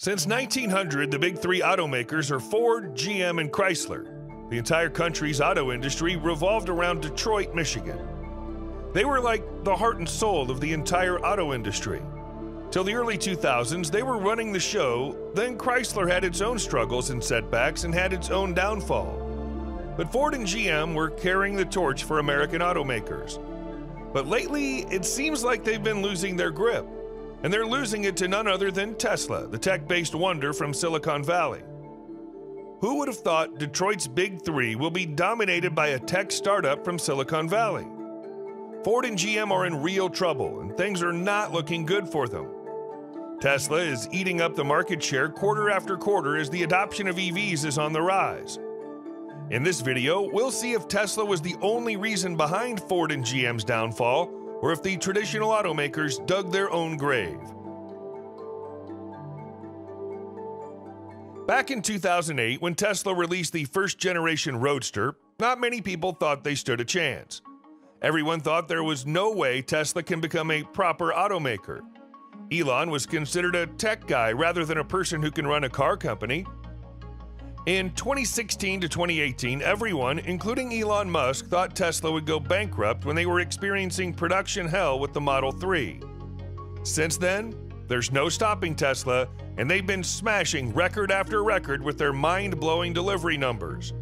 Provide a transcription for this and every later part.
Since 1900, the big three automakers are Ford, GM, and Chrysler. The entire country's auto industry revolved around Detroit, Michigan. They were like the heart and soul of the entire auto industry. Till the early 2000s, they were running the show, then Chrysler had its own struggles and setbacks and had its own downfall. But Ford and GM were carrying the torch for American automakers. But lately, it seems like they've been losing their grip. And they're losing it to none other than Tesla, the tech-based wonder from Silicon Valley. Who would have thought Detroit's big three will be dominated by a tech startup from Silicon Valley? Ford and GM are in real trouble, and things are not looking good for them. Tesla is eating up the market share quarter after quarter as the adoption of EVs is on the rise. In this video, we'll see if Tesla was the only reason behind Ford and GM's downfall, or if the traditional automakers dug their own grave. Back in 2008, when Tesla released the first-generation Roadster, not many people thought they stood a chance. Everyone thought there was no way Tesla can become a proper automaker. Elon was considered a tech guy rather than a person who can run a car company. In 2016 to 2018, everyone, including Elon Musk, thought Tesla would go bankrupt when they were experiencing production hell with the Model 3. Since then, there's no stopping Tesla, and they've been smashing record after record with their mind-blowing delivery numbers.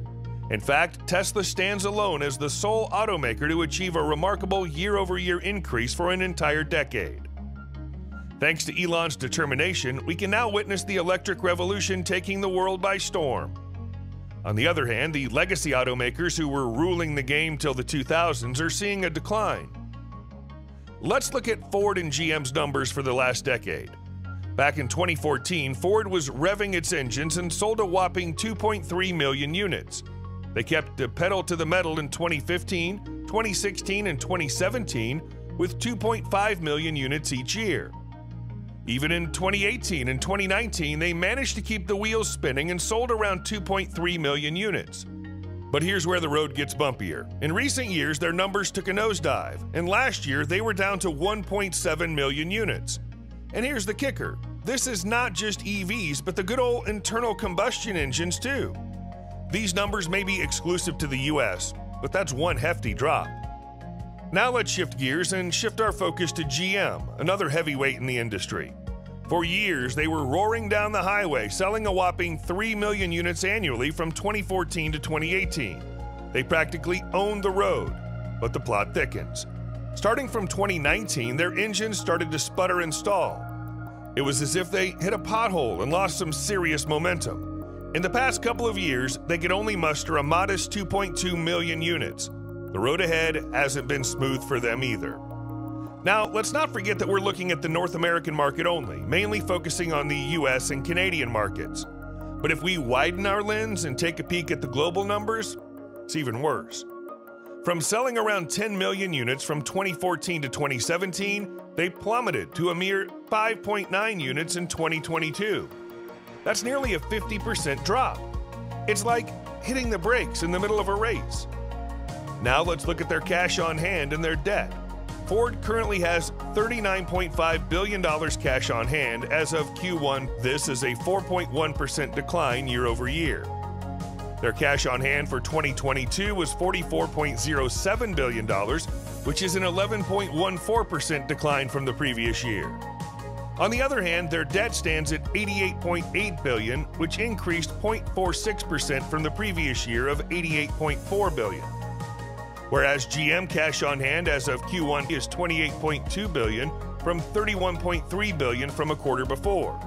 In fact, Tesla stands alone as the sole automaker to achieve a remarkable year-over-year increase for an entire decade. Thanks to Elon's determination, we can now witness the electric revolution taking the world by storm. On the other hand, the legacy automakers who were ruling the game till the 2000s are seeing a decline. Let's look at Ford and GM's numbers for the last decade. Back in 2014, Ford was revving its engines and sold a whopping 2.3 million units. They kept the pedal to the metal in 2015, 2016, and 2017 with 2.5 million units each year. Even in 2018 and 2019, they managed to keep the wheels spinning and sold around 2.3 million units. But here's where the road gets bumpier. In recent years, their numbers took a nosedive, and last year they were down to 1.7 million units. And here's the kicker. This is not just EVs, but the good old internal combustion engines too. These numbers may be exclusive to the US, but that's one hefty drop. Now let's shift gears and shift our focus to GM, another heavyweight in the industry. For years, they were roaring down the highway, selling a whopping 3 million units annually from 2014 to 2018. They practically owned the road, but the plot thickens. Starting from 2019, their engines started to sputter and stall. It was as if they hit a pothole and lost some serious momentum. In the past couple of years, they could only muster a modest 2.2 million units. The road ahead hasn't been smooth for them either. Now, let's not forget that we're looking at the North American market only, mainly focusing on the US and Canadian markets. But if we widen our lens and take a peek at the global numbers, it's even worse. From selling around 10 million units from 2014 to 2017, they plummeted to a mere 5.9 units in 2022. That's nearly a 50% drop. It's like hitting the brakes in the middle of a race. Now let's look at their cash on hand and their debt. Ford currently has $39.5 billion cash on hand as of Q1. This is a 4.1% decline year over year. Their cash on hand for 2022 was $44.07 billion, which is an 11.14% decline from the previous year. On the other hand, their debt stands at $88.8 billion, which increased 0.46% from the previous year of $88.4 billion. Whereas GM cash on hand as of Q1 is $28.2 billion from $31.3 billion from a quarter before.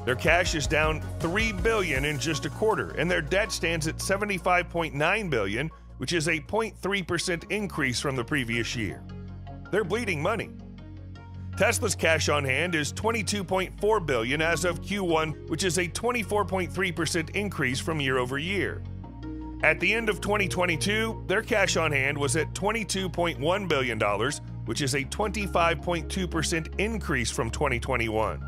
Their cash is down $3 billion in just a quarter, and their debt stands at $75.9 billion, which is a 0.3% increase from the previous year. They're bleeding money. Tesla's cash on hand is $22.4 billion as of Q1, which is a 24.3% increase from year over year. At the end of 2022, their cash on hand was at $22.1 billion, which is a 25.2% increase from 2021.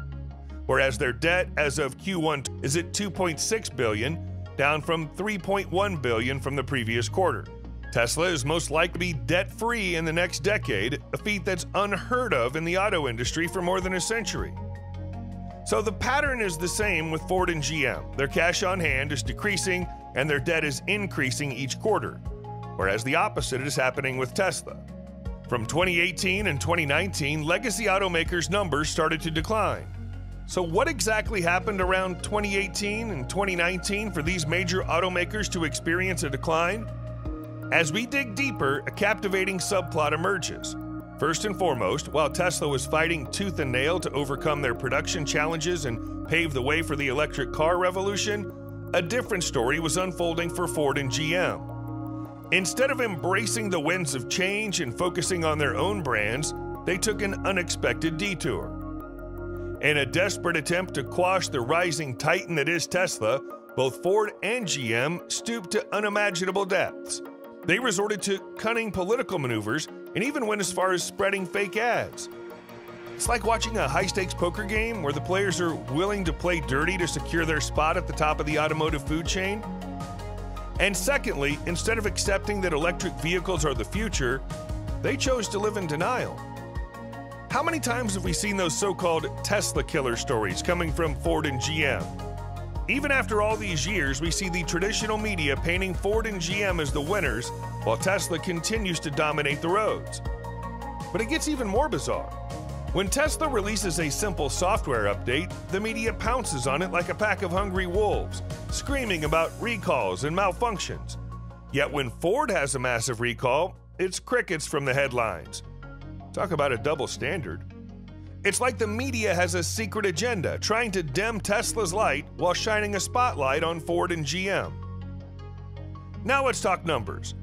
Whereas their debt as of Q1 is at $2.6 billion, down from $3.1 billion from the previous quarter. Tesla is most likely to be debt-free in the next decade, a feat that's unheard of in the auto industry for more than a century. So the pattern is the same with Ford and GM. Their cash on hand is decreasing and their debt is increasing each quarter, whereas the opposite is happening with Tesla. From 2018 and 2019, legacy automakers' numbers started to decline. So what exactly happened around 2018 and 2019 for these major automakers to experience a decline? As we dig deeper, a captivating subplot emerges. First and foremost, while Tesla was fighting tooth and nail to overcome their production challenges and pave the way for the electric car revolution, a different story was unfolding for Ford and GM. Instead of embracing the winds of change and focusing on their own brands, they took an unexpected detour. In a desperate attempt to quash the rising titan that is Tesla, both Ford and GM stooped to unimaginable depths. They resorted to cunning political maneuvers and even went as far as spreading fake ads. It's like watching a high-stakes poker game where the players are willing to play dirty to secure their spot at the top of the automotive food chain. And secondly, instead of accepting that electric vehicles are the future, they chose to live in denial. How many times have we seen those so-called Tesla killer stories coming from Ford and GM? Even after all these years, we see the traditional media painting Ford and GM as the winners, while Tesla continues to dominate the roads. But it gets even more bizarre. When Tesla releases a simple software update, the media pounces on it like a pack of hungry wolves, screaming about recalls and malfunctions. Yet when Ford has a massive recall, it's crickets from the headlines. Talk about a double standard. It's like the media has a secret agenda, trying to dim Tesla's light while shining a spotlight on Ford and GM. Now let's talk numbers.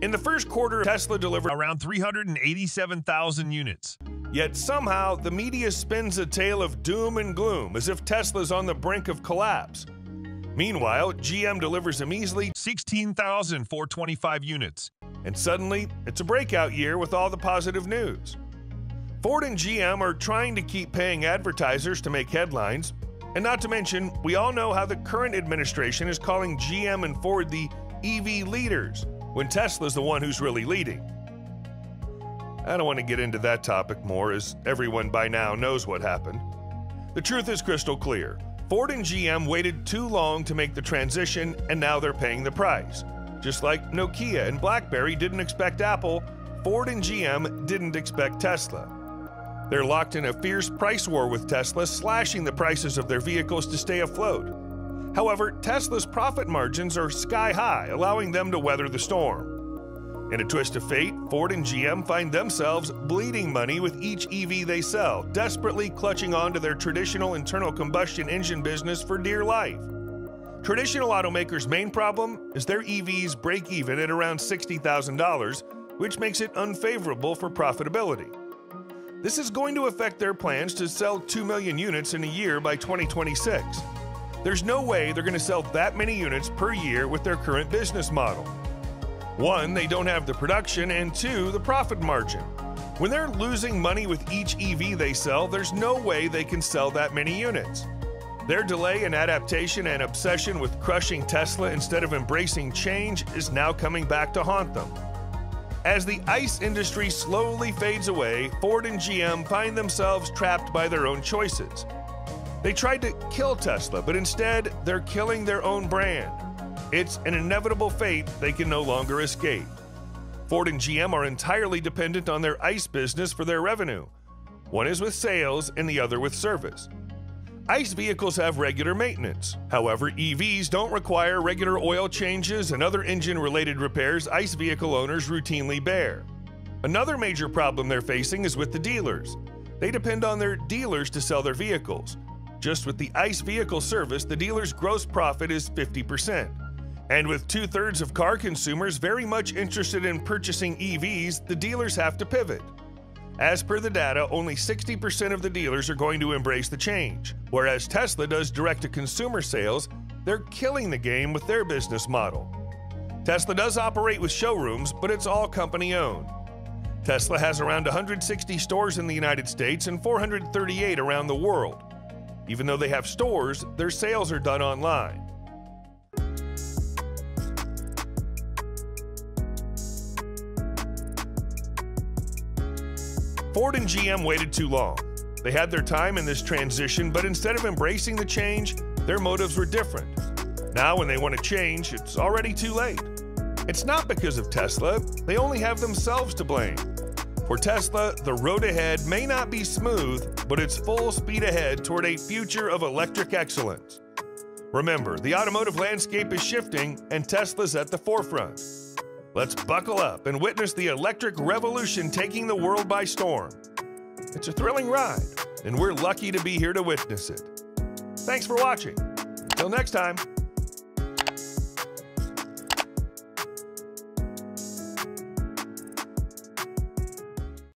In the first quarter, Tesla delivered around 387,000 units. Yet somehow, the media spins a tale of doom and gloom as if Tesla's on the brink of collapse. Meanwhile, GM delivers a measly 16,425 units. And suddenly, it's a breakout year with all the positive news. Ford and GM are trying to keep paying advertisers to make headlines, and not to mention, we all know how the current administration is calling GM and Ford the EV leaders, when Tesla's the one who's really leading. I don't want to get into that topic more, as everyone by now knows what happened. The truth is crystal clear. Ford and GM waited too long to make the transition, and now they're paying the price. Just like Nokia and BlackBerry didn't expect Apple, Ford and GM didn't expect Tesla. They're locked in a fierce price war with Tesla, slashing the prices of their vehicles to stay afloat. However, Tesla's profit margins are sky high, allowing them to weather the storm. In a twist of fate, Ford and GM find themselves bleeding money with each EV they sell, desperately clutching on to their traditional internal combustion engine business for dear life. Traditional automakers' main problem is their EVs break even at around $60,000, which makes it unfavorable for profitability. This is going to affect their plans to sell 2 million units in a year by 2026. There's no way they're going to sell that many units per year with their current business model. One, they don't have the production, and two, the profit margin. When they're losing money with each EV they sell, there's no way they can sell that many units. Their delay in adaptation and obsession with crushing Tesla instead of embracing change is now coming back to haunt them. As the ICE industry slowly fades away, Ford and GM find themselves trapped by their own choices. They tried to kill Tesla, but instead, they're killing their own brand. It's an inevitable fate they can no longer escape. Ford and GM are entirely dependent on their ICE business for their revenue. One is with sales and the other with service. ICE vehicles have regular maintenance. However, EVs don't require regular oil changes and other engine-related repairs ICE vehicle owners routinely bear. Another major problem they're facing is with the dealers. They depend on their dealers to sell their vehicles. Just with the ICE vehicle service, the dealer's gross profit is 50%. And with 2/3 of car consumers very much interested in purchasing EVs, the dealers have to pivot. As per the data, only 60% of the dealers are going to embrace the change. Whereas Tesla does direct-to-consumer sales, they're killing the game with their business model. Tesla does operate with showrooms, but it's all company-owned. Tesla has around 160 stores in the United States and 438 around the world. Even though they have stores, their sales are done online. Ford and GM waited too long. They had their time in this transition, but instead of embracing the change, their motives were different. Now, when they want to change, it's already too late. It's not because of Tesla, they only have themselves to blame. For Tesla, the road ahead may not be smooth, but it's full speed ahead toward a future of electric excellence. Remember, the automotive landscape is shifting, and Tesla's at the forefront. Let's buckle up and witness the electric revolution taking the world by storm. It's a thrilling ride, and we're lucky to be here to witness it. Thanks for watching. Until next time.